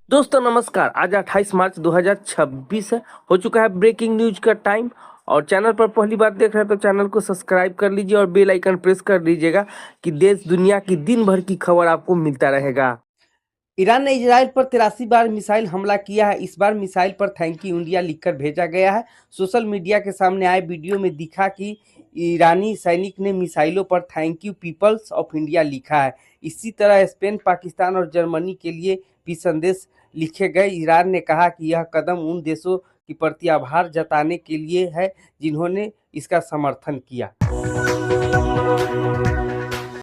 दोस्तों नमस्कार। आज 28 मार्च 2026 है। हो चुका है ब्रेकिंग न्यूज का टाइम। और चैनल पर पहली बार देख रहे हैं तो चैनल को सब्सक्राइब कर लीजिए और बेल आइकन प्रेस कर लीजिएगा कि देश दुनिया की दिन भर की खबर आपको मिलता रहेगा। ईरान ने इजराइल पर 83 बार मिसाइल हमला किया है। इस बार मिसाइल पर थैंक यू इंडिया लिखकर भेजा गया है। सोशल मीडिया के सामने आए वीडियो में दिखा कि ईरानी सैनिक ने मिसाइलों पर thank you peoples of India लिखा है। इसी तरह स्पेन, पाकिस्तान और जर्मनी के लिए भी संदेश लिखे गए। ईरान ने कहा कि यह कदम उन देशों के प्रति आभार जताने के लिए है जिन्होंने इसका समर्थन किया।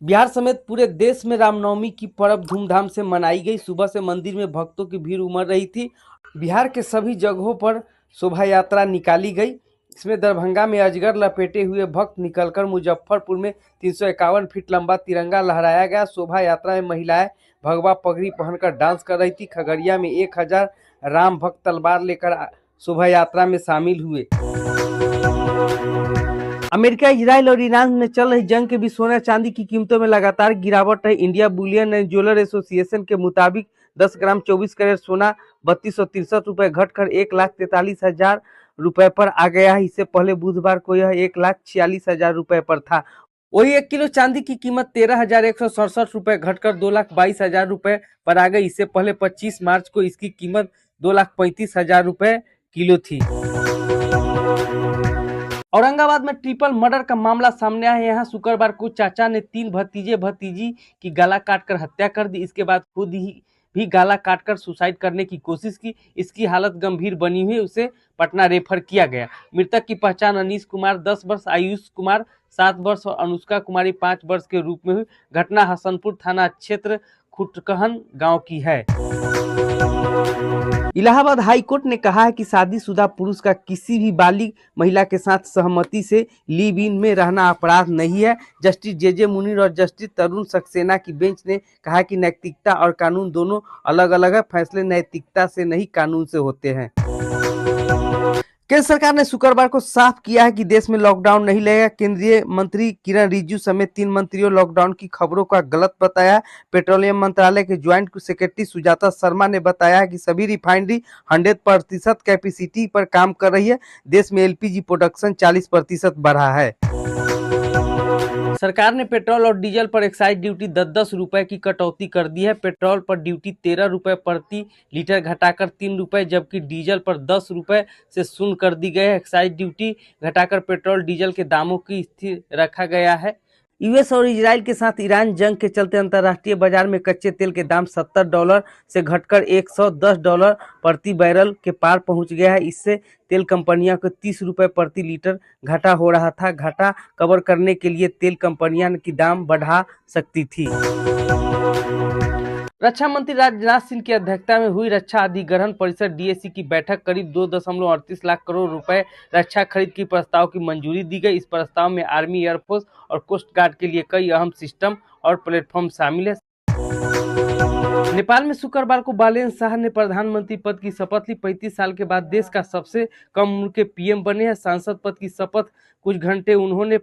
बिहार समेत पूरे देश में रामनवमी की पर्व धूमधाम से मनाई गई। सुबह से मंदिर में भक्तों की भीड़ उमड़ रही थी। बिहार के सभी जगहों पर शोभा यात्रा निकाली गई। इसमें दरभंगा में अजगर लपेटे हुए भक्त निकलकर मुजफ्फरपुर में 351 फीट लंबा तिरंगा लहराया गया। शोभा यात्रा में महिलाएं भगवा पगड़ी पहनकर डांस कर रही थी। खगड़िया में 1000 राम भक्त तलवार लेकर शोभा यात्रा में शामिल हुए। अमेरिका, इजराइल और ईरान में चल रही जंग के बीच सोना चांदी की कीमतों में लगातार गिरावट है। India Boolean and jeweller association के मुताबिक 10 ग्राम 24 कैरेट सोना 3263 रुपए घटकर 1,43,000 रुपए पर आ गया है। इससे पहले बुधवार को यह 1,46,000 रुपए पर था। वही 1 किलो चांदी की कीमत 13,167 रुपए घटकर 2,22,000 रुपए पर आ गई। इससे पहले 25 मार्च को इसकी कीमत 2,35,000 रुपए किलो थी। औरंगाबाद में ट्रिपल मर्डर का मामला सामने आया है। यहाँ शुक्रवार को चाचा ने 3 भतीजे भतीजी की गला काटकर हत्या कर दी। इसके बाद खुद ही भी गला काटकर सुसाइड करने की कोशिश की। इसकी हालत गंभीर बनी हुई, उसे पटना रेफर किया गया। मृतक की पहचान अनीश कुमार 10 वर्ष, आयुष कुमार 7 वर्ष और अनुष्का कुमारी 5 वर्ष के रूप में हुई। घटना हसनपुर थाना क्षेत्र खुटकहन गांव की है। इलाहाबाद हाई कोर्ट ने कहा है कि शादीशुदा पुरुष का किसी भी बालिग महिला के साथ सहमति से लिव इन में रहना अपराध नहीं है। जस्टिस जे मुनीर और जस्टिस तरुण सक्सेना की बेंच ने कहा कि नैतिकता और कानून दोनों अलग अलग है। फैसले नैतिकता से नहीं, कानून से होते हैं। केंद्र सरकार ने शुक्रवार को साफ किया है कि देश में लॉकडाउन नहीं लगेगा। केंद्रीय मंत्री किरण रिजिजू समेत 3 मंत्रियों लॉकडाउन की खबरों का गलत बताया। पेट्रोलियम मंत्रालय के ज्वाइंट सेक्रेटरी सुजाता शर्मा ने बताया कि सभी रिफाइनरी 100% कैपेसिटी पर काम कर रही है। देश में एलपीजी प्रोडक्शन 40% बढ़ा है। सरकार ने पेट्रोल और डीजल पर एक्साइज ड्यूटी 10-10 रुपए की कटौती कर दी है। पेट्रोल पर ड्यूटी 13 रुपए प्रति लीटर घटाकर 3 रुपए, जबकि डीजल पर 10 रुपए से शून्य कर दी गई है। एक्साइज ड्यूटी घटाकर पेट्रोल डीजल के दामों की स्थिर रखा गया है। यूएस और इजराइल के साथ ईरान जंग के चलते अंतर्राष्ट्रीय बाजार में कच्चे तेल के दाम $70 से घटकर $110 प्रति बैरल के पार पहुंच गया है। इससे तेल कंपनियों को 30 रुपए प्रति लीटर घाटा हो रहा था। घाटा कवर करने के लिए तेल कंपनियां की दाम बढ़ा सकती थी। रक्षा मंत्री राजनाथ सिंह की अध्यक्षता में हुई रक्षा अधिग्रहण परिषद डीएसी की बैठक करीब 2.38 लाख करोड़ रुपए रक्षा खरीद की प्रस्ताव की मंजूरी दी गई। इस प्रस्ताव में आर्मी, एयरफोर्स और कोस्ट गार्ड के लिए कई अहम सिस्टम और प्लेटफॉर्म शामिल है। नेपाल में शुक्रवार को बालेन शाह ने प्रधानमंत्री पद की शपथ ली। 35 साल के बाद देश का सबसे कम उम्र के पीएम बने हैं। सांसद पद की शपथ कुछ घंटे उन्होंने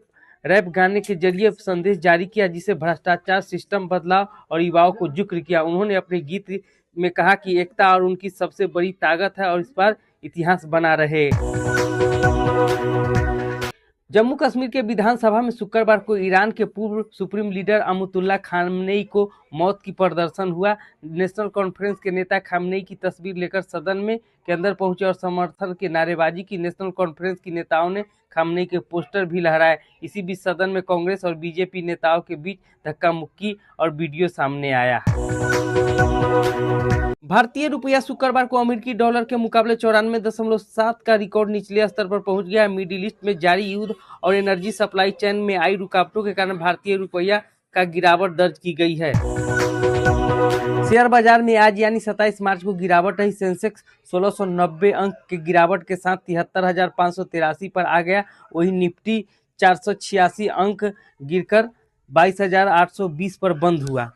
रैप गाने के जरिए संदेश जारी किया, जिसे भ्रष्टाचार, सिस्टम बदलाव और युवाओं को जिक्र किया। उन्होंने अपने गीत में कहा कि एकता और उनकी सबसे बड़ी ताकत है और इस बार इतिहास बना रहे। जम्मू कश्मीर के विधानसभा में शुक्रवार को ईरान के पूर्व सुप्रीम लीडर अयातुल्लाह खामेनेई को मौत की प्रदर्शन हुआ। नेशनल कॉन्फ्रेंस के नेता खामेनेई की तस्वीर लेकर सदन में के अंदर पहुंचे और समर्थन के नारेबाजी की। नेशनल कॉन्फ्रेंस की नेताओं ने खामेनेई के पोस्टर भी लहराए। इसी बीच सदन में कांग्रेस और बीजेपी नेताओं के बीच धक्का मुक्की और वीडियो सामने आया। भारतीय रुपया शुक्रवार को अमेरिकी डॉलर के मुकाबले 94.7 का रिकॉर्ड निचले स्तर पर पहुंच गया है। मिडिल ईस्ट में जारी युद्ध और एनर्जी सप्लाई चेन में आई रुकावटों के कारण भारतीय रुपया का गिरावट दर्ज की गई है। शेयर बाजार में आज यानी 27 मार्च को गिरावट रही। सेंसेक्स 1690 अंक के गिरावट के साथ 73,583 पर आ गया। वही निफ्टी 486 अंक गिरकर 22,820 पर बंद हुआ।